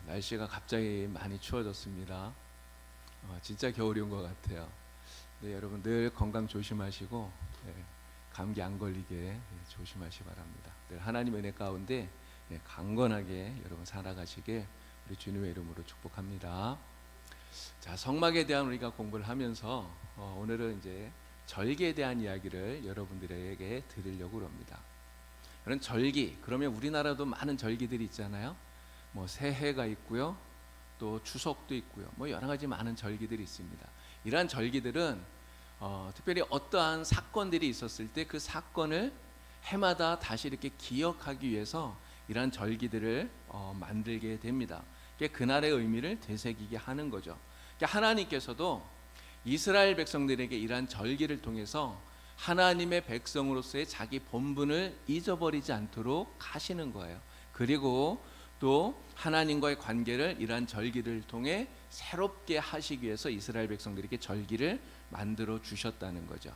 날씨가 갑자기 많이 추워졌습니다. 진짜 겨울이 온 것 같아요. 네, 여러분 늘 건강 조심하시고 감기 안 걸리게 조심하시 바랍니다. 늘 하나님의 은혜 가운데 강건하게 여러분 살아가시길 우리 주님의 이름으로 축복합니다. 자, 성막에 대한 우리가 공부를 하면서 오늘은 이제 절기에 대한 이야기를 여러분들에게 드리려고 합니다. 그런 절기, 그러면 우리나라도 많은 절기들이 있잖아요. 뭐 새해가 있고요, 또 추석도 있고요, 뭐 여러 가지 많은 절기들이 있습니다. 이러한 절기들은 특별히 어떠한 사건들이 있었을 때 그 사건을 해마다 다시 이렇게 기억하기 위해서 이러한 절기들을 만들게 됩니다. 그날의 의미를 되새기게 하는 거죠. 하나님께서도 이스라엘 백성들에게 이러한 절기를 통해서 하나님의 백성으로서의 자기 본분을 잊어버리지 않도록 하시는 거예요. 그리고 또 하나님과의 관계를 이러한 절기를 통해 새롭게 하시기 위해서 이스라엘 백성들에게 절기를 만들어 주셨다는 거죠.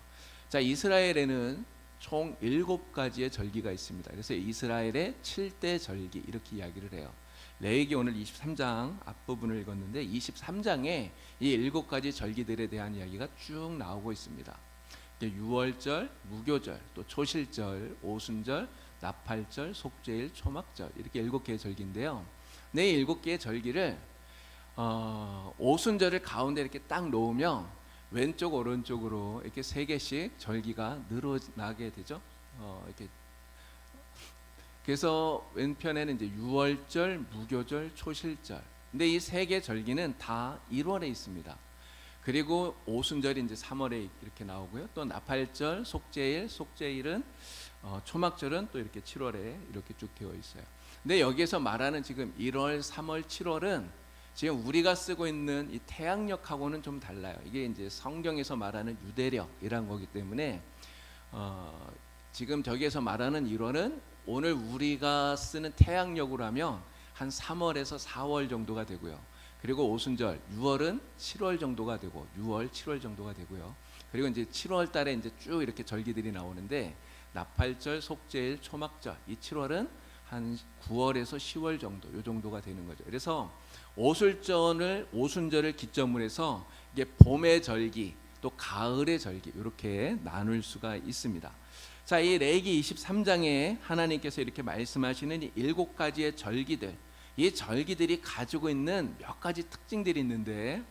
자, 이스라엘에는 총 7가지의 절기가 있습니다. 그래서 이스라엘의 7대 절기 이렇게 이야기를 해요. 레위기 오늘 23장 앞부분을 읽었는데 23장에 이 7가지 절기들에 대한 이야기가 쭉 나오고 있습니다. 유월절, 무교절, 또 초실절, 오순절, 나팔절, 속죄일, 초막절 이렇게 7개의 절기인데요. 네, 7개의 절기를 오순절을 가운데 이렇게 딱 놓으면 왼쪽 오른쪽으로 이렇게 3개씩 절기가 늘어나게 되죠. 이렇게 그래서 왼편에는 이제 유월절, 무교절, 초실절. 근데 이 3개 절기는 다 1월에 있습니다. 그리고 오순절이 이제 3월에 이렇게 나오고요. 또 나팔절, 속죄일은 초막절은 또 이렇게 7월에 이렇게 쭉 되어 있어요. 근데 여기에서 말하는 지금 1월, 3월, 7월은 지금 우리가 쓰고 있는 이 태양력하고는 좀 달라요. 이게 이제 성경에서 말하는 유대력이란 거기 때문에 지금 저기에서 말하는 1월은 오늘 우리가 쓰는 태양력으로 하면 한 3월에서 4월 정도가 되고요. 그리고 오순절 6월은 7월 정도가 되고 6월, 7월 정도가 되고요. 그리고 이제 7월 달에 이제 쭉 이렇게 절기들이 나오는데 나팔절, 속죄일, 초막절 이 7월은 한 9월에서 10월 정도 요 정도가 되는 거죠. 그래서 오순절을 기점으로 해서 이게 봄의 절기 또 가을의 절기 이렇게 나눌 수가 있습니다. 자, 이 레위기 23장에 하나님께서 이렇게 말씀하시는 이 7가지의 절기들, 이 절기들이 가지고 있는 몇 가지 특징들이 있는데,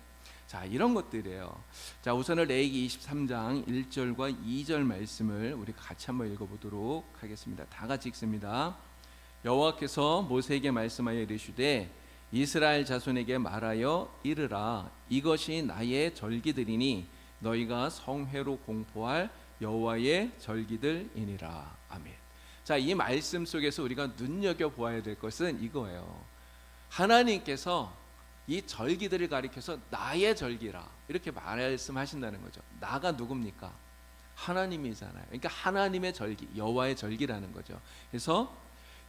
자, 이런 것들이에요. 자, 우선은 레위기 23장 1절과 2절 말씀을 우리 같이 한번 읽어보도록 하겠습니다. 다 같이 읽습니다. 여호와께서 모세에게 말씀하여 이르시되 이스라엘 자손에게 말하여 이르라, 이것이 나의 절기들이니 너희가 성회로 공포할 여호와의 절기들이니라. 아멘. 자, 이 말씀 속에서 우리가 눈여겨보아야 될 것은 이거예요. 하나님께서 이 절기들을 가리켜서 나의 절기라 이렇게 말씀하신다는 거죠. 나가 누굽니까? 하나님이잖아요. 그러니까 하나님의 절기, 여호와의 절기라는 거죠. 그래서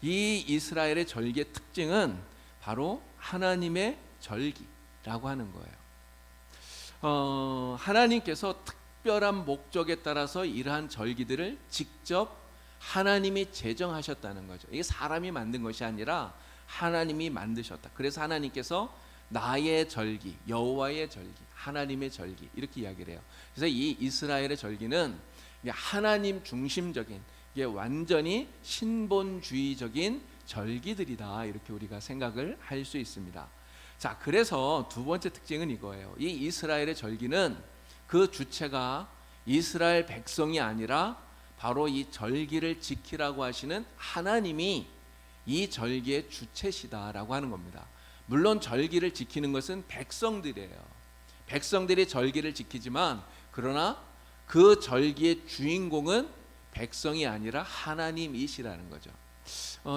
이 이스라엘의 절기의 특징은 바로 하나님의 절기라고 하는 거예요. 하나님께서 특별한 목적에 따라서 이러한 절기들을 직접 하나님이 제정하셨다는 거죠. 이게 사람이 만든 것이 아니라 하나님이 만드셨다. 그래서 하나님께서 나의 절기, 여호와의 절기, 하나님의 절기 이렇게 이야기를 해요. 그래서 이 이스라엘의 절기는 하나님 중심적인, 이게 완전히 신본주의적인 절기들이다 이렇게 우리가 생각을 할 수 있습니다. 자, 그래서 두 번째 특징은 이거예요. 이 이스라엘의 절기는 그 주체가 이스라엘 백성이 아니라 바로 이 절기를 지키라고 하시는 하나님이 이 절기의 주체시다라고 하는 겁니다. 물론 절기를 지키는 것은 백성들이에요. 백성들이 절기를 지키지만 그러나 그 절기의 주인공은 백성이 아니라 하나님이시라는 거죠.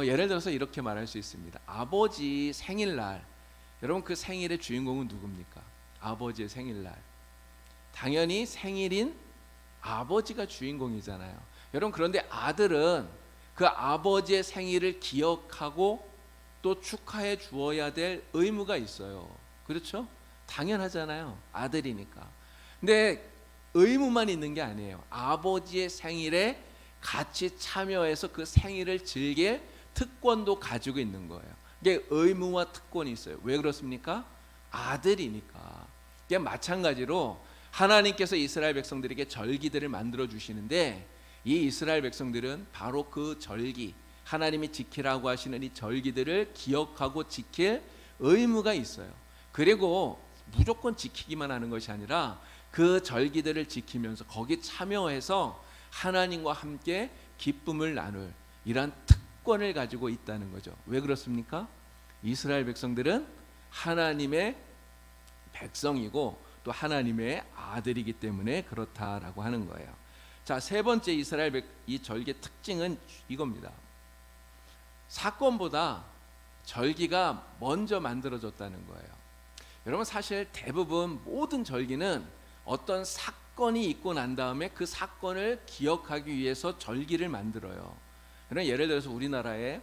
예를 들어서 이렇게 말할 수 있습니다. 아버지 생일날, 여러분 그 생일의 주인공은 누굽니까? 아버지의 생일날, 당연히 생일인 아버지가 주인공이잖아요. 여러분, 그런데 아들은 그 아버지의 생일을 기억하고 또 축하해 주어야 될 의무가 있어요. 그렇죠? 당연하잖아요. 아들이니까. 근데 의무만 있는 게 아니에요. 아버지의 생일에 같이 참여해서 그 생일을 즐길 특권도 가지고 있는 거예요. 이게 의무와 특권이 있어요. 왜 그렇습니까? 아들이니까. 이게 마찬가지로 하나님께서 이스라엘 백성들에게 절기들을 만들어 주시는데 이 이스라엘 백성들은 바로 그 절기, 하나님이 지키라고 하시는 이 절기들을 기억하고 지킬 의무가 있어요. 그리고 무조건 지키기만 하는 것이 아니라 그 절기들을 지키면서 거기 참여해서 하나님과 함께 기쁨을 나눌 이러한 특권을 가지고 있다는 거죠. 왜 그렇습니까? 이스라엘 백성들은 하나님의 백성이고 또 하나님의 아들이기 때문에 그렇다라고 하는 거예요. 자, 세 번째 이 절기의 특징은 이겁니다. 사건보다 절기가 먼저 만들어졌다는 거예요. 여러분, 사실 대부분 모든 절기는 어떤 사건이 있고 난 다음에 그 사건을 기억하기 위해서 절기를 만들어요. 그러니까 예를 들어서 우리나라에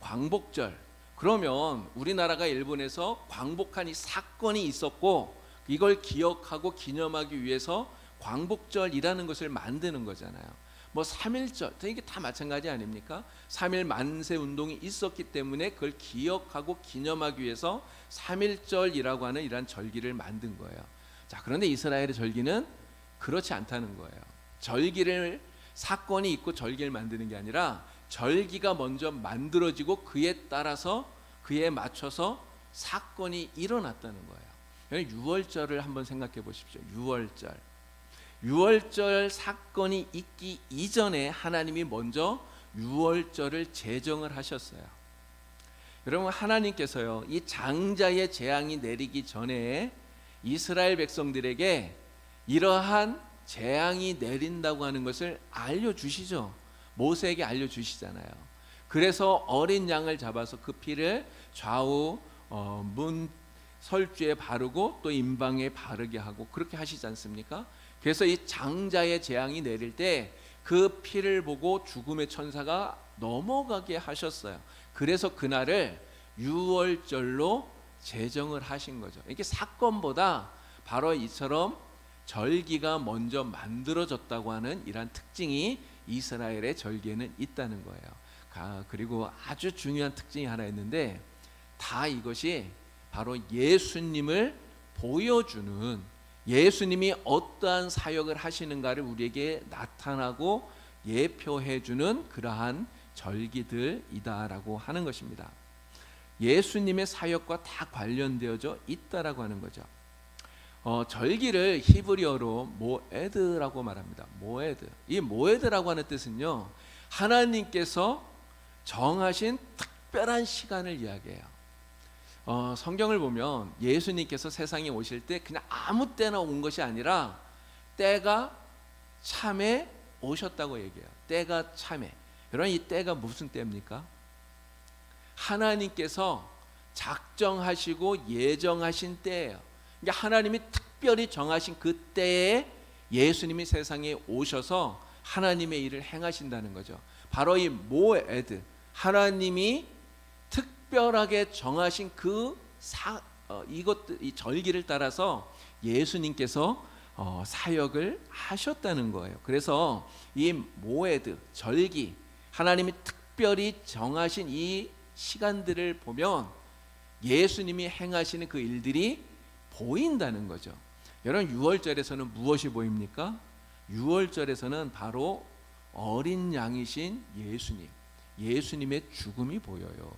광복절, 그러면 우리나라가 일본에서 광복한 이 사건이 있었고 이걸 기억하고 기념하기 위해서 광복절이라는 것을 만드는 거잖아요. 3.1절, 이게 다 마찬가지 아닙니까? 3.1 만세 운동이 있었기 때문에 그걸 기억하고 기념하기 위해서 3.1절이라고 하는 이러한 절기를 만든 거예요. 자, 그런데 이스라엘의 절기는 그렇지 않다는 거예요. 절기를, 사건이 있고 절기를 만드는 게 아니라 절기가 먼저 만들어지고 그에 따라서 그에 맞춰서 사건이 일어났다는 거예요. 6월절을 한번 생각해 보십시오. 6월절 사건이 있기 이전에 하나님이 먼저 6월절을 제정을 하셨어요. 여러분, 하나님께서요, 이 장자의 재앙이 내리기 전에 이스라엘 백성들에게 이러한 재앙이 내린다고 하는 것을 알려주시죠. 모세에게 알려주시잖아요. 그래서 어린 양을 잡아서 그 피를 좌우 문 설주에 바르고 또 임방에 바르게 하고 그렇게 하시지 않습니까? 그래서 이 장자의 재앙이 내릴 때 그 피를 보고 죽음의 천사가 넘어가게 하셨어요. 그래서 그날을 6월절로 제정을 하신 거죠. 이게 사건보다 바로 이처럼 절기가 먼저 만들어졌다고 하는 이러한 특징이 이스라엘의 절기에는 있다는 거예요. 그리고 아주 중요한 특징이 하나 있는데, 다 이것이 바로 예수님을 보여주는, 예수님이 어떠한 사역을 하시는가를 우리에게 나타나고 예표해주는 그러한 절기들이다라고 하는 것입니다. 예수님의 사역과 다 관련되어져 있다라고 하는 거죠. 절기를 히브리어로 모에드라고 말합니다. 모에드. 이 모에드라고 하는 뜻은요, 하나님께서 정하신 특별한 시간을 이야기해요. 성경을 보면 예수님께서 세상에 오실 때 그냥 아무 때나 온 것이 아니라 때가 참에 오셨다고 얘기해요. 때가 참에. 여러분, 이 때가 무슨 때입니까? 하나님께서 작정하시고 예정하신 때예요. 그러니까 하나님이 특별히 정하신 그 때에 예수님이 세상에 오셔서 하나님의 일을 행하신다는 거죠. 바로 이 모에드, 하나님이 특별하게 정하신 이 절기를 따라서 예수님께서 사역을 하셨다는 거예요. 그래서 이 모에드, 절기, 하나님이 특별히 정하신 이 시간들을 보면 예수님이 행하시는 그 일들이 보인다는 거죠. 여러분, 6월절에서는 무엇이 보입니까? 6월절에서는 바로 어린 양이신 예수님의 죽음이 보여요.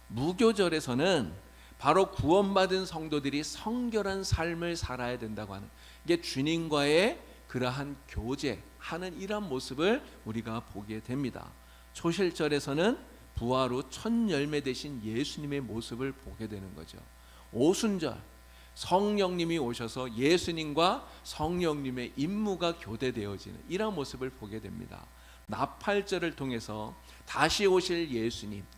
무교절에서는 바로 구원받은 성도들이 성결한 삶을 살아야 된다고 하는, 이게 주님과의 그러한 교제하는 이러한 모습을 우리가 보게 됩니다. 초실절에서는 부활 후 첫 열매 되신 예수님의 모습을 보게 되는 거죠. 오순절, 성령님이 오셔서 예수님과 성령님의 임무가 교대되어지는 이러한 모습을 보게 됩니다. 나팔절을 통해서 다시 오실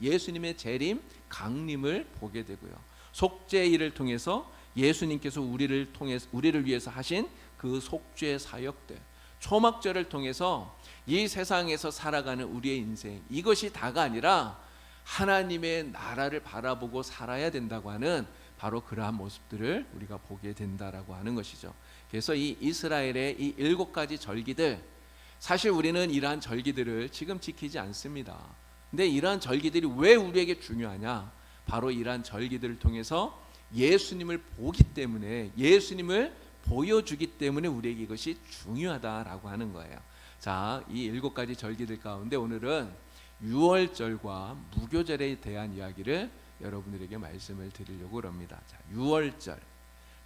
예수님의 재림, 강림을 보게 되고요. 속죄일을 통해서 예수님께서 우리를 위해서 하신 그 속죄 사역들, 초막절을 통해서 이 세상에서 살아가는 우리의 인생, 이것이 다가 아니라 하나님의 나라를 바라보고 살아야 된다고 하는 바로 그러한 모습들을 우리가 보게 된다라고 하는 것이죠. 그래서 이 이스라엘의 이 7가지 절기들, 사실 우리는 이러한 절기들을 지금 지키지 않습니다. 근데 이러한 절기들이 왜 우리에게 중요하냐? 바로 이러한 절기들을 통해서 예수님을 보기 때문에, 예수님을 보여주기 때문에 우리에게 이것이 중요하다라고 하는 거예요. 자, 이 7가지 절기들 가운데 오늘은 유월절과 무교절에 대한 이야기를 여러분들에게 말씀을 드리려고 합니다. 자, 유월절.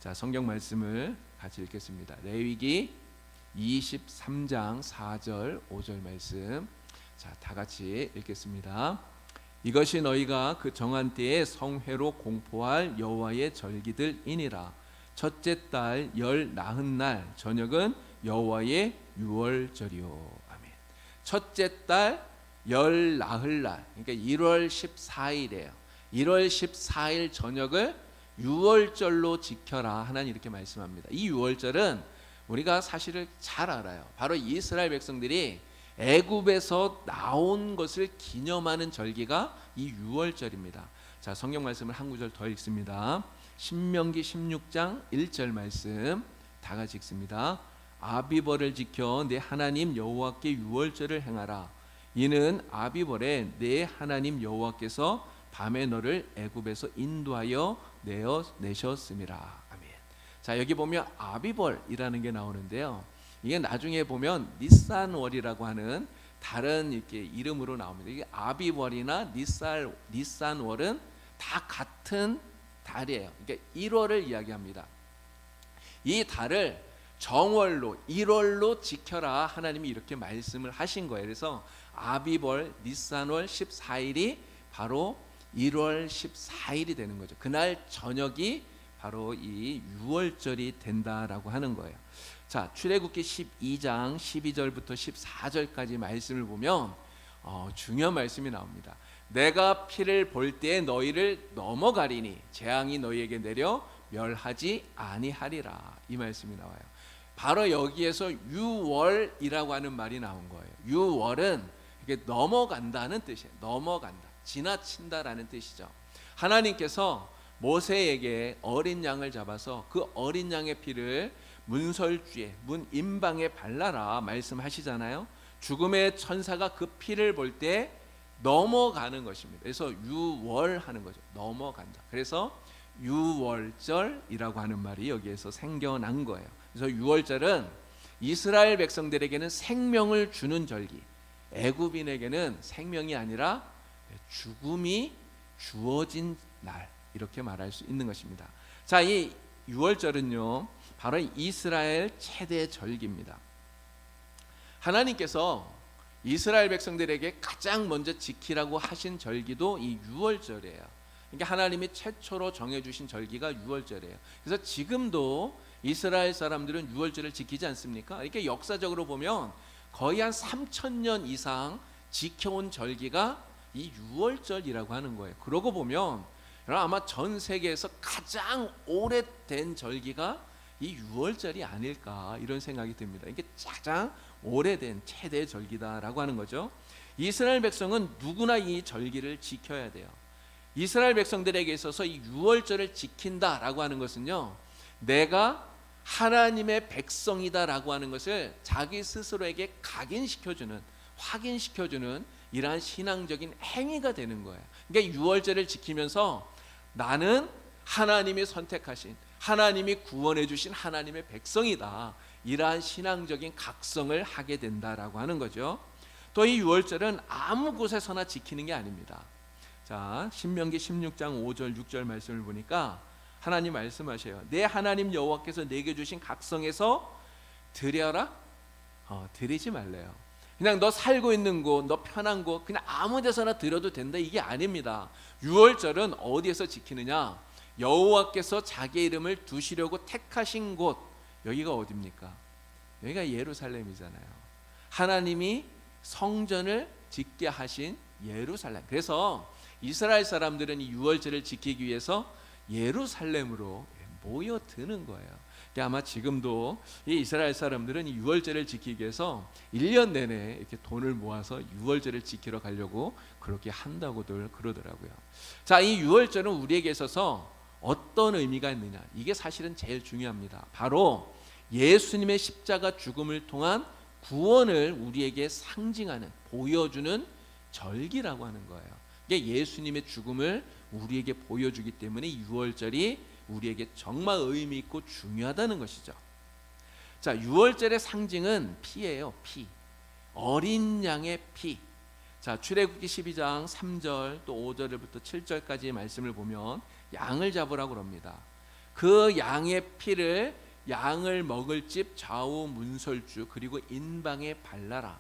자, 성경 말씀을 같이 읽겠습니다. 레위기 23장 4절 5절 말씀. 자, 다 같이 읽겠습니다. 이것이 너희가 그 정한 때에 성회로 공포할 여호와의 절기들이니라. 첫째 달 열 나흔 날 저녁은 여호와의 유월절이요. 아멘. 첫째 달 열 나흘 날, 그러니까 1월 14일이에요. 1월 14일 저녁을 유월절로 지켜라. 하나님 이렇게 말씀합니다. 이 유월절은 우리가 사실을 잘 알아요. 바로 이스라엘 백성들이 애굽에서 나온 것을 기념하는 절기가 이 유월절입니다. 자, 성경 말씀을 한 구절 더 읽습니다. 신명기 16장 1절 말씀 다 같이 읽습니다. 아비벌을 지켜 내 하나님 여호와께 유월절을 행하라. 이는 아비벌에 내 하나님 여호와께서 밤에 너를 애굽에서 인도하여 내셨음이라. 아멘. 자, 여기 보면 아비벌이라는 게 나오는데요. 이게 나중에 보면 니산월이라고 하는 다른 이렇게 이름으로 나옵니다. 이게 아비월이나 니산월은 다 같은 달이에요. 그러니까 1월을 이야기합니다. 이 달을 정월로 1월로 지켜라. 하나님이 이렇게 말씀을 하신 거예요. 그래서 아비벌 니산월 14일이 바로 1월 14일이 되는 거죠. 그날 저녁이 바로 이 유월절이 된다라고 하는 거예요. 자, 출애굽기 12장 12절부터 14절까지 말씀을 보면 중요한 말씀이 나옵니다. 내가 피를 볼 때에 너희를 넘어가리니 재앙이 너희에게 내려 멸하지 아니하리라. 이 말씀이 나와요. 바로 여기에서 유월이라고 하는 말이 나온 거예요. 유월은 이게 넘어간다는 뜻이에요. 넘어간다, 지나친다라는 뜻이죠. 하나님께서 모세에게 어린 양을 잡아서 그 어린 양의 피를 문설주에 문 임방에 발라라 말씀하시잖아요. 죽음의 천사가 그 피를 볼 때 넘어가는 것입니다. 그래서 유월하는 거죠. 넘어간다. 그래서 유월절이라고 하는 말이 여기에서 생겨난 거예요. 그래서 유월절은 이스라엘 백성들에게는 생명을 주는 절기, 애굽인에게는 생명이 아니라 죽음이 주어진 날, 이렇게 말할 수 있는 것입니다. 자, 이 유월절은요 바로 이스라엘 최대 절기입니다. 하나님께서 이스라엘 백성들에게 가장 먼저 지키라고 하신 절기도 이 유월절이에요. 그러니까 하나님이 최초로 정해주신 절기가 유월절이에요. 그래서 지금도 이스라엘 사람들은 유월절을 지키지 않습니까? 이렇게 역사적으로 보면 거의 한 3,000년 이상 지켜온 절기가 이 유월절이라고 하는 거예요. 그러고 보면 아마 전 세계에서 가장 오래된 절기가 이 유월절이 아닐까 이런 생각이 듭니다. 이게 가장 오래된 최대 절기다라고 하는 거죠. 이스라엘 백성은 누구나 이 절기를 지켜야 돼요. 이스라엘 백성들에게 있어서 이 유월절을 지킨다라고 하는 것은요, 내가 하나님의 백성이다라고 하는 것을 자기 스스로에게 각인시켜주는, 확인시켜주는 이러한 신앙적인 행위가 되는 거예요. 그러니까 유월절을 지키면서 나는 하나님이 선택하신, 하나님이 구원해 주신 하나님의 백성이다, 이러한 신앙적인 각성을 하게 된다라고 하는 거죠. 또 이 유월절은 아무 곳에서나 지키는 게 아닙니다. 자, 신명기 16장 5절 6절 말씀을 보니까 하나님 말씀하셔요. 내 하나님 여호와께서 내게 주신 각성에서 드려라? 드리지 말래요. 그냥 너 살고 있는 곳, 너 편한 곳, 그냥 아무 데서나 드려도 된다, 이게 아닙니다. 유월절은 어디에서 지키느냐? 여호와께서 자기 이름을 두시려고 택하신 곳, 여기가 어디입니까? 여기가 예루살렘이잖아요. 하나님이 성전을 짓게 하신 예루살렘. 그래서 이스라엘 사람들은 이 유월절을 지키기 위해서 예루살렘으로 모여드는 거예요. 아마 지금도 이 이스라엘 사람들은 이 유월절을 지키기 위해서 1년 내내 이렇게 돈을 모아서 유월절을 지키러 가려고 그렇게 한다고들 그러더라고요. 자, 이 유월절은 우리에게 있어서 어떤 의미가 있느냐, 이게 사실은 제일 중요합니다. 바로 예수님의 십자가 죽음을 통한 구원을 우리에게 상징하는, 보여주는 절기라고 하는 거예요. 이게 예수님의 죽음을 우리에게 보여주기 때문에 유월절이 우리에게 정말 의미 있고 중요하다는 것이죠. 자, 유월절의 상징은 피예요. 피. 어린 양의 피. 자, 출애굽기 12장 3절 또 5절부터 7절까지의 말씀을 보면 양을 잡으라고 그럽니다. 그 양의 피를 양을 먹을 집 좌우 문설주 그리고 인방에 발라라.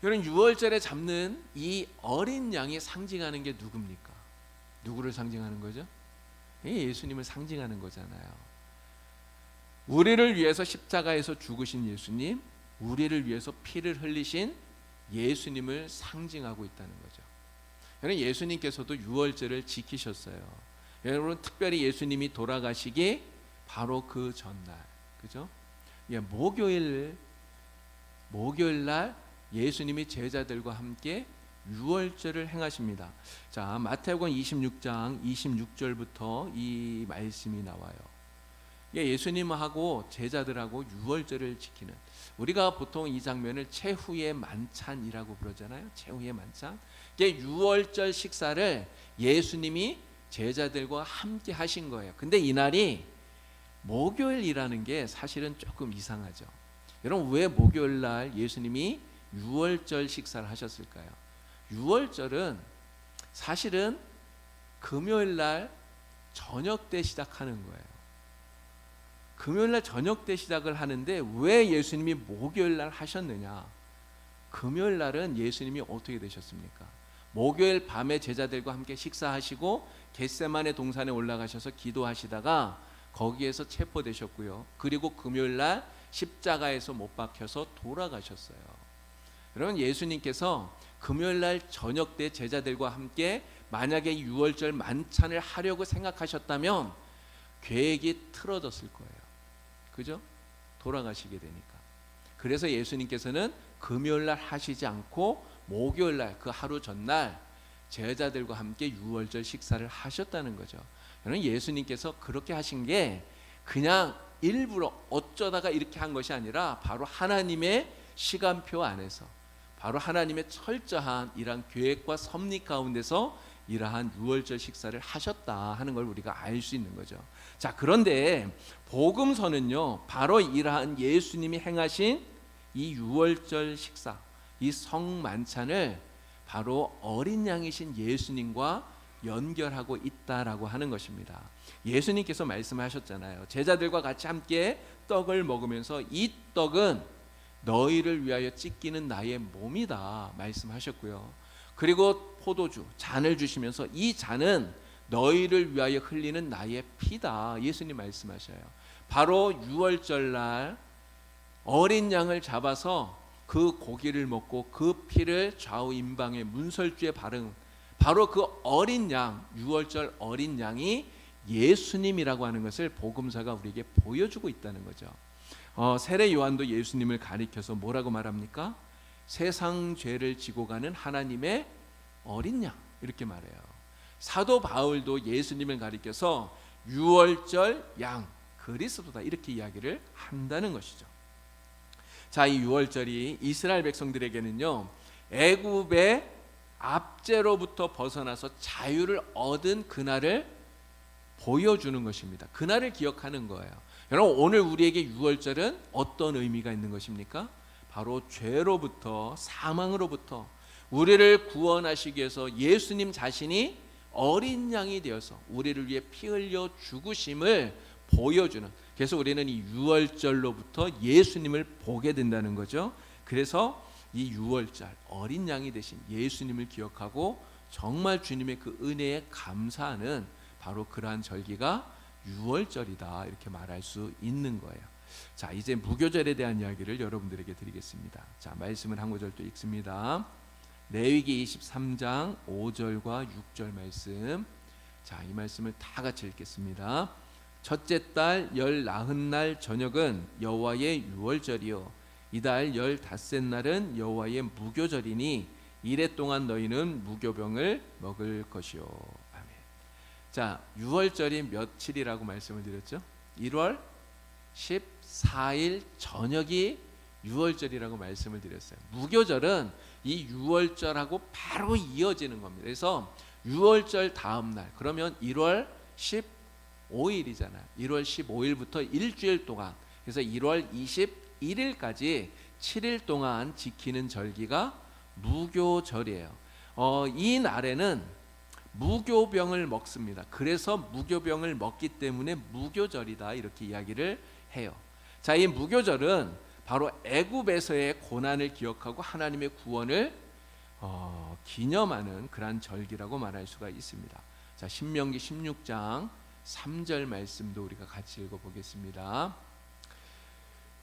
여러분, 유월절에 잡는 이 어린 양이 상징하는 게 누굽니까? 누구를 상징하는 거죠? 예수님을 상징하는 거잖아요. 우리를 위해서 십자가에서 죽으신 예수님, 우리를 위해서 피를 흘리신 예수님을 상징하고 있다는 거죠. 여러분, 예수님께서도 유월절을 지키셨어요. 여러분, 특별히 예수님이 돌아가시기 바로 그 전날, 그죠? 목요일 날 예수님이 제자들과 함께 유월절을 행하십니다. 자, 마태복음 26장 26절부터 이 말씀이 나와요. 예수님하고 제자들하고 유월절을 지키는, 우리가 보통 이 장면을 최후의 만찬이라고 부르잖아요. 최후의 만찬. 유월절 식사를 예수님이 제자들과 함께 하신 거예요. 근데 이날이 목요일이라는 게 사실은 조금 이상하죠. 여러분, 왜 목요일 날 예수님이 유월절 식사를 하셨을까요? 유월절은 사실은 금요일 날 저녁 때 시작하는 거예요. 금요일 날 저녁 때 시작을 하는데 왜 예수님이 목요일 날 하셨느냐? 금요일 날은 예수님이 어떻게 되셨습니까? 목요일 밤에 제자들과 함께 식사하시고 겟세마네 동산에 올라가셔서 기도하시다가 거기에서 체포되셨고요. 그리고 금요일 날 십자가에서 못 박혀서 돌아가셨어요. 여러분, 예수님께서 금요일 날 저녁 때 제자들과 함께 만약에 유월절 만찬을 하려고 생각하셨다면 계획이 틀어졌을 거예요. 그죠? 돌아가시게 되니까. 그래서 예수님께서는 금요일 날 하시지 않고 목요일 날, 그 하루 전날 제자들과 함께 유월절 식사를 하셨다는 거죠. 여러분, 예수님께서 그렇게 하신 게 그냥 일부러 어쩌다가 이렇게 한 것이 아니라 바로 하나님의 시간표 안에서, 바로 하나님의 철저한 이러한 계획과 섭리 가운데서 이러한 유월절 식사를 하셨다 하는 걸 우리가 알 수 있는 거죠. 자, 그런데 복음서는요, 바로 이러한 예수님이 행하신 이 유월절 식사, 이 성만찬을 바로 어린 양이신 예수님과 연결하고 있다라고 하는 것입니다. 예수님께서 말씀하셨잖아요. 제자들과 같이 함께 떡을 먹으면서 이 떡은 너희를 위하여 찢기는 나의 몸이다 말씀하셨고요. 그리고 포도주, 잔을 주시면서 이 잔은 너희를 위하여 흘리는 나의 피다 예수님 말씀하셔요. 바로 유월절 날 어린 양을 잡아서 그 고기를 먹고 그 피를 좌우 임방의 문설주에 바른 바로 그 어린 양, 유월절 어린 양이 예수님이라고 하는 것을 복음서가 우리에게 보여주고 있다는 거죠. 세례 요한도 예수님을 가리켜서 뭐라고 말합니까? 세상 죄를 지고 가는 하나님의 어린 양, 이렇게 말해요. 사도 바울도 예수님을 가리켜서 유월절 양, 그리스도다, 이렇게 이야기를 한다는 것이죠. 자, 이 유월절이 이스라엘 백성들에게는요, 애굽의 압제로부터 벗어나서 자유를 얻은 그날을 보여주는 것입니다. 그날을 기억하는 거예요. 여러분, 오늘 우리에게 유월절은 어떤 의미가 있는 것입니까? 바로 죄로부터, 사망으로부터 우리를 구원하시기 위해서 예수님 자신이 어린 양이 되어서 우리를 위해 피 흘려 죽으심을 보여주는, 그래서 우리는 이 유월절로부터 예수님을 보게 된다는 거죠. 그래서 이 유월절 어린 양이 되신 예수님을 기억하고 정말 주님의 그 은혜에 감사하는 바로 그러한 절기가 유월절이다, 이렇게 말할 수 있는 거예요. 자, 이제 무교절에 대한 이야기를 여러분들에게 드리겠습니다. 자, 말씀을 한 구절 또 읽습니다. 레위기 23장 5절과 6절 말씀. 자, 이 말씀을 다 같이 읽겠습니다. 첫째 달 열 나흔 날 저녁은 여호와의 유월절이요 이달 15째 날은 여호와의 무교절이니 이래 동안 너희는 무교병을 먹을 것이요. 아멘. 자, 유월절이 며칠이라고 말씀을 드렸죠? 1월 14일 저녁이 유월절이라고 말씀을 드렸어요. 무교절은 이 유월절하고 바로 이어지는 겁니다. 그래서 유월절 다음 날, 그러면 1월 15일이잖아요. 1월 15일부터 일주일 동안, 그래서 1월 21일까지 7일 동안 지키는 절기가 무교절이에요. 이 날에는 무교병을 먹습니다. 그래서 무교병을 먹기 때문에 무교절이다, 이렇게 이야기를 해요. 자, 이 무교절은 바로 애굽에서의 고난을 기억하고 하나님의 구원을 기념하는 그러한 절기라고 말할 수가 있습니다. 자, 신명기 16장 3절 말씀도 우리가 같이 읽어보겠습니다.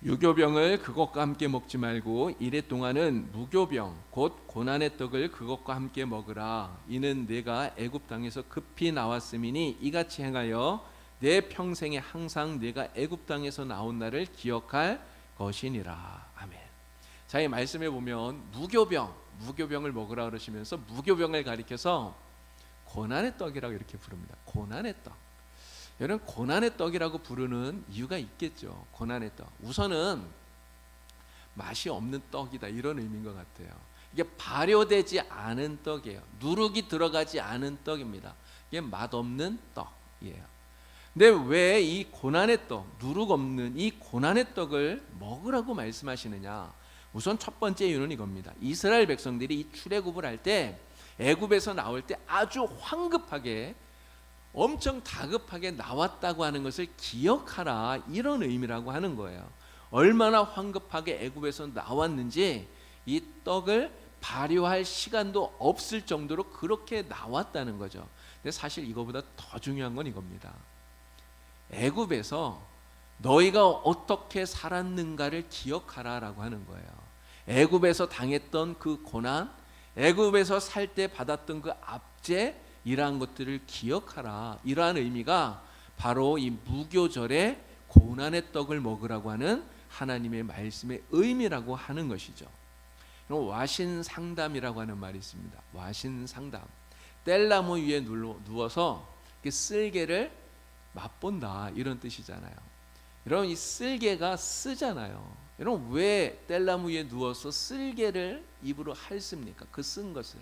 유교병을 그것과 함께 먹지 말고 이래 동안은 무교병 곧 고난의 떡을 그것과 함께 먹으라. 이는 내가 애굽 땅에서 급히 나왔음이니 이같이 행하여 내 평생에 항상 내가 애굽 땅에서 나온 날을 기억할 것이니라. 아멘. 자, 이 말씀에 보면 무교병을 먹으라 그러시면서 무교병을 가리켜서 고난의 떡이라고 이렇게 부릅니다. 고난의 떡. 여러분, 고난의 떡이라고 부르는 이유가 있겠죠. 고난의 떡. 우선은 맛이 없는 떡이다, 이런 의미인 것 같아요. 이게 발효되지 않은 떡이에요. 누룩이 들어가지 않은 떡입니다. 이게 맛없는 떡이에요. 근데 왜 이 고난의 떡, 누룩 없는 이 고난의 떡을 먹으라고 말씀하시느냐? 우선 첫 번째 이유는 이겁니다. 이스라엘 백성들이 이 출애굽을 할 때, 애굽에서 나올 때 아주 황급하게, 엄청 다급하게 나왔다고 하는 것을 기억하라, 이런 의미라고 하는 거예요. 얼마나 황급하게 애굽에서 나왔는지 이 떡을 발효할 시간도 없을 정도로 그렇게 나왔다는 거죠. 근데 사실 이거보다 더 중요한 건 이겁니다. 애굽에서 너희가 어떻게 살았는가를 기억하라라고 하는 거예요. 애굽에서 당했던 그 고난, 애굽에서 살 때 받았던 그 압제, 이러한 것들을 기억하라, 이러한 의미가 바로 이 무교절에 고난의 떡을 먹으라고 하는 하나님의 말씀의 의미라고 하는 것이죠. 와신상담이라고 하는 말이 있습니다. 와신상담, 뗄나무 위에 누워서 쓸개를 맛본다, 이런 뜻이잖아요. 여러분, 이 쓸개가 쓰잖아요. 여러분, 왜 뗄나무 위에 누워서 쓸개를 입으로 핥습니까? 그 쓴 것을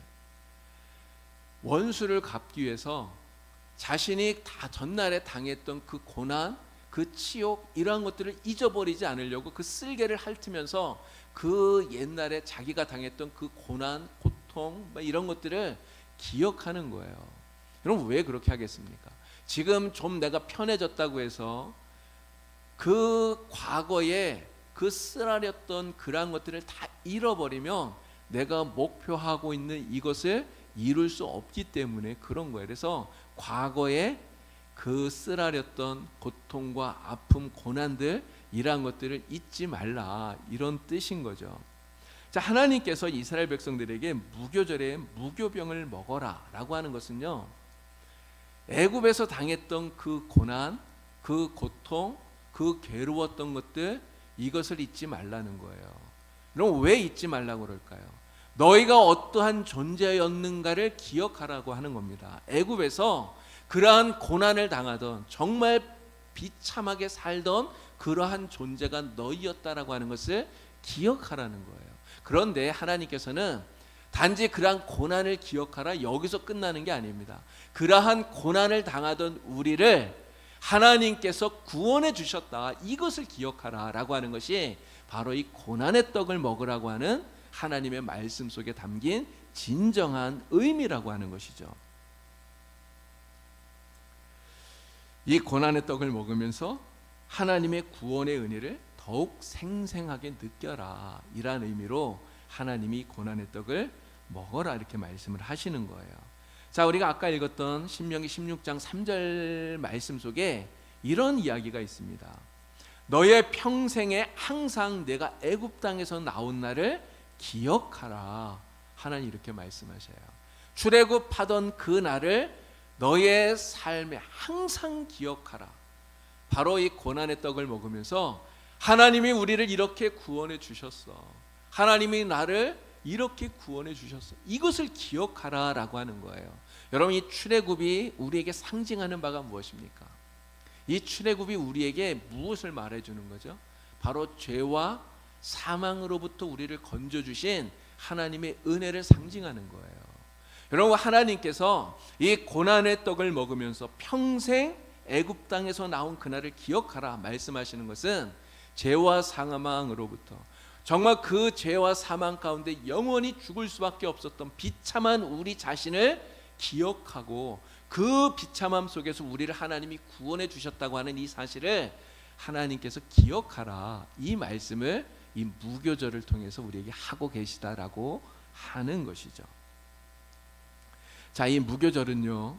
원수를 갚기 위해서, 자신이 다 전날에 당했던 그 고난, 그 치욕, 이러한 것들을 잊어버리지 않으려고 그 쓸개를 핥으면서 그 옛날에 자기가 당했던 그 고난, 고통, 이런 것들을 기억하는 거예요. 여러분, 왜 그렇게 하겠습니까? 지금 좀 내가 편해졌다고 해서 그 과거에 그 쓰라렸던 그러한 것들을 다 잃어버리면 내가 목표하고 있는 이것을 이룰 수 없기 때문에 그런 거예요. 그래서 과거에 그 쓰라렸던 고통과 아픔, 고난들, 이러한 것들을 잊지 말라, 이런 뜻인 거죠. 자, 하나님께서 이스라엘 백성들에게 무교절에 무교병을 먹어라 라고 하는 것은요, 애굽에서 당했던 그 고난, 그 고통, 그 괴로웠던 것들, 이것을 잊지 말라는 거예요. 그럼 왜 잊지 말라고 그럴까요? 너희가 어떠한 존재였는가를 기억하라고 하는 겁니다. 애굽에서 그러한 고난을 당하던, 정말 비참하게 살던 그러한 존재가 너희였다라고 하는 것을 기억하라는 거예요. 그런데 하나님께서는 단지 그러한 고난을 기억하라, 여기서 끝나는 게 아닙니다. 그러한 고난을 당하던 우리를 하나님께서 구원해 주셨다, 이것을 기억하라 라고 하는 것이 바로 이 고난의 떡을 먹으라고 하는 하나님의 말씀 속에 담긴 진정한 의미라고 하는 것이죠. 이 고난의 떡을 먹으면서 하나님의 구원의 은혜를 더욱 생생하게 느껴라, 이란 의미로 하나님이 고난의 떡을 먹어라, 이렇게 말씀을 하시는 거예요. 자, 우리가 아까 읽었던 신명기 16장 3절 말씀 속에 이런 이야기가 있습니다. 너의 평생에 항상 내가 애굽 땅에서 나온 날을 기억하라, 하나님 이렇게 말씀하셔요. 출애굽하던 그 날을 너의 삶에 항상 기억하라. 바로 이 고난의 떡을 먹으면서 하나님이 우리를 이렇게 구원해 주셨어, 하나님이 나를 이렇게 구원해 주셨어, 이것을 기억하라 라고 하는 거예요. 여러분, 이 출애굽이 우리에게 상징하는 바가 무엇입니까? 이 출애굽이 우리에게 무엇을 말해주는 거죠? 바로 죄와 사망으로부터 우리를 건져주신 하나님의 은혜를 상징하는 거예요. 여러분, 하나님께서 이 고난의 떡을 먹으면서 평생 애굽 땅에서 나온 그날을 기억하라 말씀하시는 것은 죄와 사망으로부터, 정말 그 죄와 사망 가운데 영원히 죽을 수밖에 없었던 비참한 우리 자신을 기억하고 그 비참함 속에서 우리를 하나님이 구원해 주셨다고 하는 이 사실을 하나님께서 기억하라, 이 말씀을 이 무교절을 통해서 우리에게 하고 계시다라고 하는 것이죠. 자, 이 무교절은요,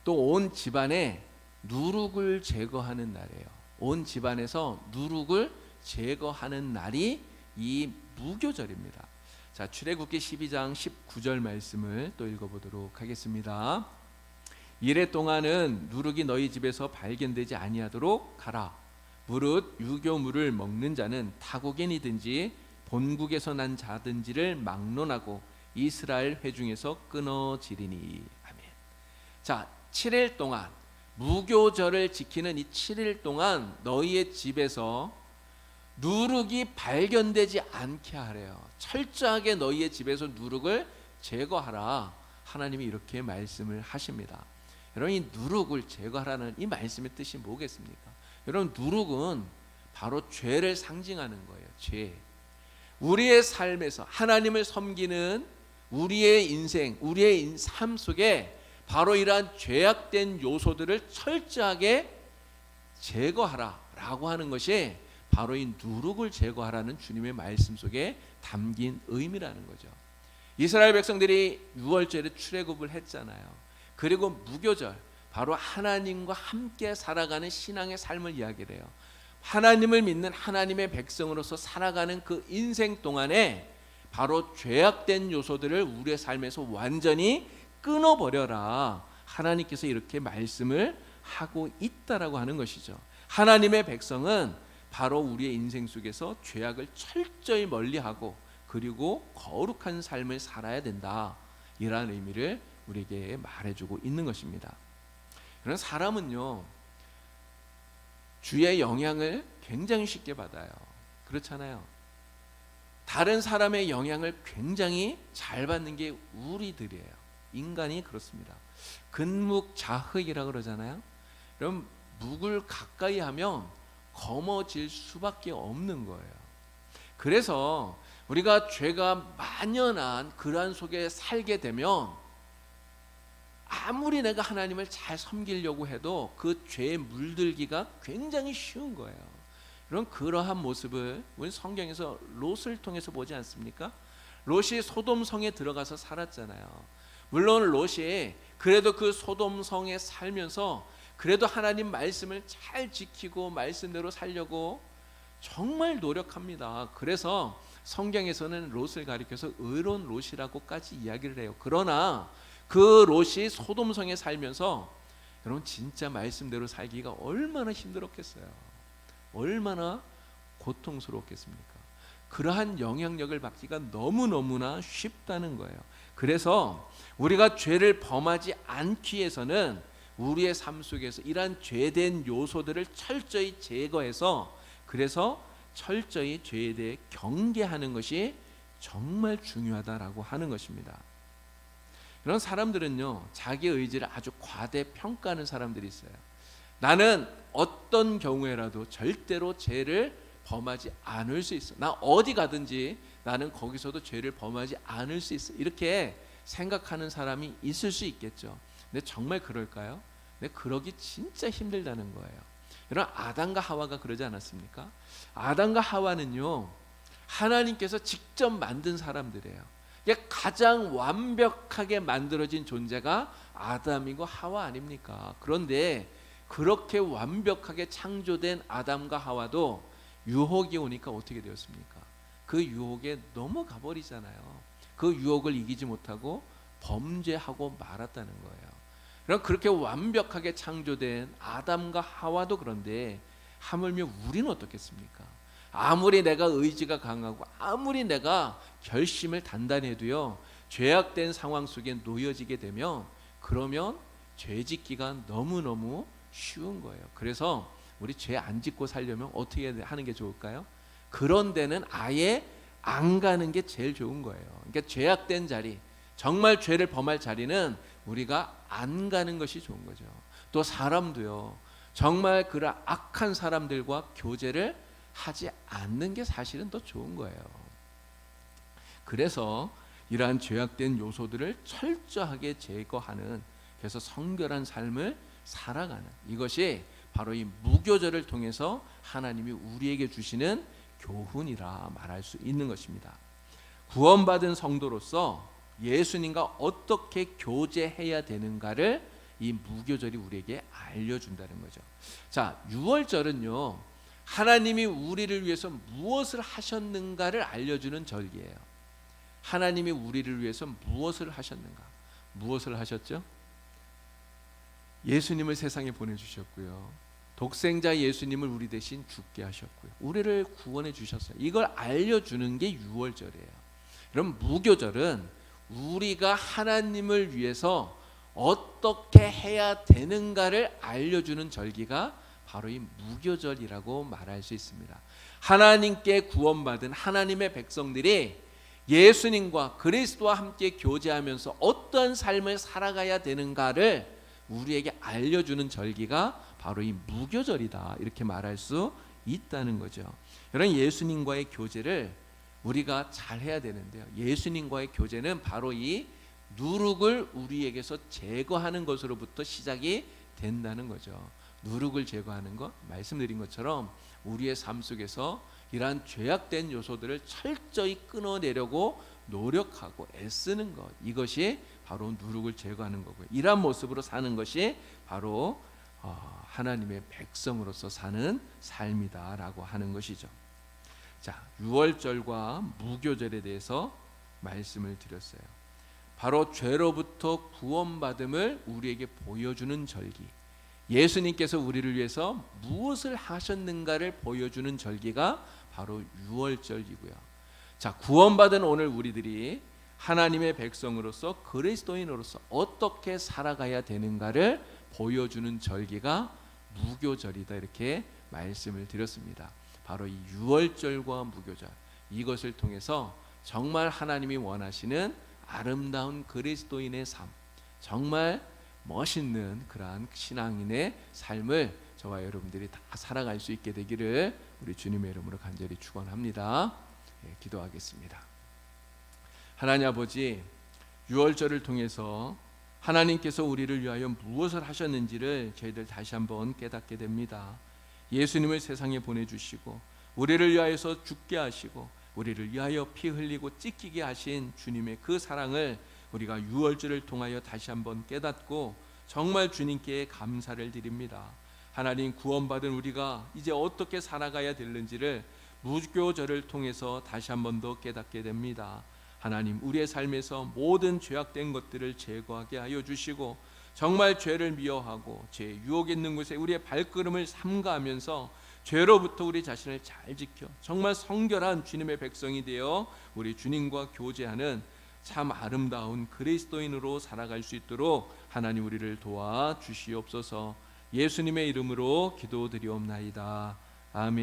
또 온 집안에 누룩을 제거하는 날이에요. 온 집안에서 누룩을 제거하는 날이 이 무교절입니다. 자, 출애굽기 12장 19절 말씀을 또 읽어보도록 하겠습니다. 이래 동안은 누룩이 너희 집에서 발견되지 아니하도록 하라. 무릇 유교물을 먹는 자는 타국인이든지 본국에서 난 자든지를 막론하고 이스라엘 회중에서 끊어지리니. 아멘. 자, 7일 동안 무교절을 지키는 이 7일 동안 너희의 집에서 누룩이 발견되지 않게 하래요. 철저하게 너희의 집에서 누룩을 제거하라. 하나님이 이렇게 말씀을 하십니다. 여러분, 이 누룩을 제거하라는 이 말씀의 뜻이 뭐겠습니까? 여러분, 누룩은 바로 죄를 상징하는 거예요. 죄. 우리의 삶에서 하나님을 섬기는 우리의 인생, 우리의 삶 속에 바로 이러한 죄악된 요소들을 철저하게 제거하라 라고 하는 것이 바로 이 누룩을 제거하라는 주님의 말씀 속에 담긴 의미라는 거죠. 이스라엘 백성들이 6월절에 출애굽을 했잖아요. 그리고 무교절, 바로 하나님과 함께 살아가는 신앙의 삶을 이야기를 해요. 하나님을 믿는 하나님의 백성으로서 살아가는 그 인생 동안에 바로 죄악된 요소들을 우리의 삶에서 완전히 끊어버려라. 하나님께서 이렇게 말씀을 하고 있다라고 하는 것이죠. 하나님의 백성은 바로 우리의 인생 속에서 죄악을 철저히 멀리하고 그리고 거룩한 삶을 살아야 된다, 이러한 의미를 우리에게 말해주고 있는 것입니다. 그런 사람은요, 주의 영향을 굉장히 쉽게 받아요. 그렇잖아요. 다른 사람의 영향을 굉장히 잘 받는 게 우리들이에요. 인간이 그렇습니다. 근묵자흑이라고 그러잖아요. 그럼 묵을 가까이 하면 검어질 수밖에 없는 거예요. 그래서 우리가 죄가 만연한 그러한 속에 살게 되면 아무리 내가 하나님을 잘 섬기려고 해도 그 죄에 물들기가 굉장히 쉬운 거예요. 그런 그러한 모습을 우리 성경에서 롯을 통해서 보지 않습니까? 롯이 소돔성에 들어가서 살았잖아요. 물론 롯이 그래도 그 소돔성에 살면서 그래도 하나님 말씀을 잘 지키고 말씀대로 살려고 정말 노력합니다. 그래서 성경에서는 롯을 가리켜서 의로운 롯이라고까지 이야기를 해요. 그러나 그 롯이 소돔성에 살면서 여러분 진짜 말씀대로 살기가 얼마나 힘들었겠어요. 얼마나 고통스러웠겠습니까? 그러한 영향력을 받기가 너무너무나 쉽다는 거예요. 그래서 우리가 죄를 범하지 않기 위해서는 우리의 삶 속에서 이러한 죄된 요소들을 철저히 제거해서, 그래서 철저히 죄에 대해 경계하는 것이 정말 중요하다라고 하는 것입니다. 이런 사람들은요, 자기 의지를 아주 과대평가하는 사람들이 있어요. 나는 어떤 경우에라도 절대로 죄를 범하지 않을 수 있어. 나 어디 가든지 나는 거기서도 죄를 범하지 않을 수 있어. 이렇게 생각하는 사람이 있을 수 있겠죠. 근데 정말 그럴까요? 근데 그러기 진짜 힘들다는 거예요. 여러분, 아담과 하와가 그러지 않았습니까? 아담과 하와는요, 하나님께서 직접 만든 사람들이에요. 가장 완벽하게 만들어진 존재가 아담이고 하와 아닙니까? 그런데 그렇게 완벽하게 창조된 아담과 하와도 유혹이 오니까 어떻게 되었습니까? 그 유혹에 넘어가 버리잖아요. 그 유혹을 이기지 못하고 범죄하고 말았다는 거예요. 그럼 그렇게 완벽하게 창조된 아담과 하와도 그런데 하물며 우리는 어떻겠습니까? 아무리 내가 의지가 강하고 아무리 내가 결심을 단단히 해도요, 죄악된 상황 속에 놓여지게 되면 그러면 죄 짓기가 너무너무 쉬운 거예요. 그래서 우리 죄 안 짓고 살려면 어떻게 하는 게 좋을까요? 그런 데는 아예 안 가는 게 제일 좋은 거예요. 그러니까 죄악된 자리, 정말 죄를 범할 자리는 우리가 안 가는 것이 좋은 거죠. 또 사람도요, 정말 그런 악한 사람들과 교제를 하지 않는 게 사실은 더 좋은 거예요. 그래서 이러한 죄악된 요소들을 철저하게 제거하는, 그래서 성결한 삶을 살아가는, 이것이 바로 이 무교절을 통해서 하나님이 우리에게 주시는 교훈이라 말할 수 있는 것입니다. 구원받은 성도로서 예수님과 어떻게 교제해야 되는가를 이 무교절이 우리에게 알려준다는 거죠. 자, 유월절은요, 하나님이 우리를 위해서 무엇을 하셨는가를 알려주는 절기예요. 하나님이 우리를 위해서 무엇을 하셨는가? 무엇을 하셨죠? 예수님을 세상에 보내주셨고요, 독생자 예수님을 우리 대신 죽게 하셨고요, 우리를 구원해 주셨어요. 이걸 알려주는 게 유월절이에요. 그럼 무교절은 우리가 하나님을 위해서 어떻게 해야 되는가를 알려주는 절기가 바로 이 무교절이라고 말할 수 있습니다. 하나님께 구원받은 하나님의 백성들이 예수님과 그리스도와 함께 교제하면서 어떤 삶을 살아가야 되는가를 우리에게 알려주는 절기가 바로 이 무교절이다, 이렇게 말할 수 있다는 거죠. 여러분, 예수님과의 교제를 우리가 잘 해야 되는데요, 예수님과의 교제는 바로 이 누룩을 우리에게서 제거하는 것으로부터 시작이 된다는 거죠. 누룩을 제거하는 것, 말씀드린 것처럼 우리의 삶 속에서 이러한 죄악된 요소들을 철저히 끊어내려고 노력하고 애쓰는 것, 이것이 바로 누룩을 제거하는 거고요. 이러한 모습으로 사는 것이 바로 하나님의 백성으로서 사는 삶이다라고 하는 것이죠. 자, 유월절과 무교절에 대해서 말씀을 드렸어요. 바로 죄로부터 구원받음을 우리에게 보여주는 절기, 예수님께서 우리를 위해서 무엇을 하셨는가를 보여주는 절기가 바로 유월절이고요. 자, 구원받은 오늘 우리들이 하나님의 백성으로서 그리스도인으로서 어떻게 살아가야 되는가를 보여주는 절기가 무교절이다, 이렇게 말씀을 드렸습니다. 바로 이 유월절과 무교절, 이것을 통해서 정말 하나님이 원하시는 아름다운 그리스도인의 삶, 정말 멋있는 그러한 신앙인의 삶을 저와 여러분들이 다 살아갈 수 있게 되기를 우리 주님의 이름으로 간절히 축원합니다. 기도하겠습니다. 하나님 아버지, 유월절을 통해서 하나님께서 우리를 위하여 무엇을 하셨는지를 저희들 다시 한번 깨닫게 됩니다. 예수님을 세상에 보내주시고 우리를 위하여서 죽게 하시고 우리를 위하여 피 흘리고 찢기게 하신 주님의 그 사랑을 우리가 유월절을 통하여 다시 한번 깨닫고 정말 주님께 감사를 드립니다. 하나님, 구원받은 우리가 이제 어떻게 살아가야 되는지를 무교절을 통해서 다시 한번 더 깨닫게 됩니다. 하나님, 우리의 삶에서 모든 죄악된 것들을 제거하게 하여 주시고 정말 죄를 미워하고 죄 유혹 있는 곳에 우리의 발걸음을 삼가하면서 죄로부터 우리 자신을 잘 지켜 정말 성결한 주님의 백성이 되어 우리 주님과 교제하는 참 아름다운 그리스도인으로 살아갈 수 있도록 하나님 우리를 도와 주시옵소서. 예수님의 이름으로 기도드리옵나이다. 아멘.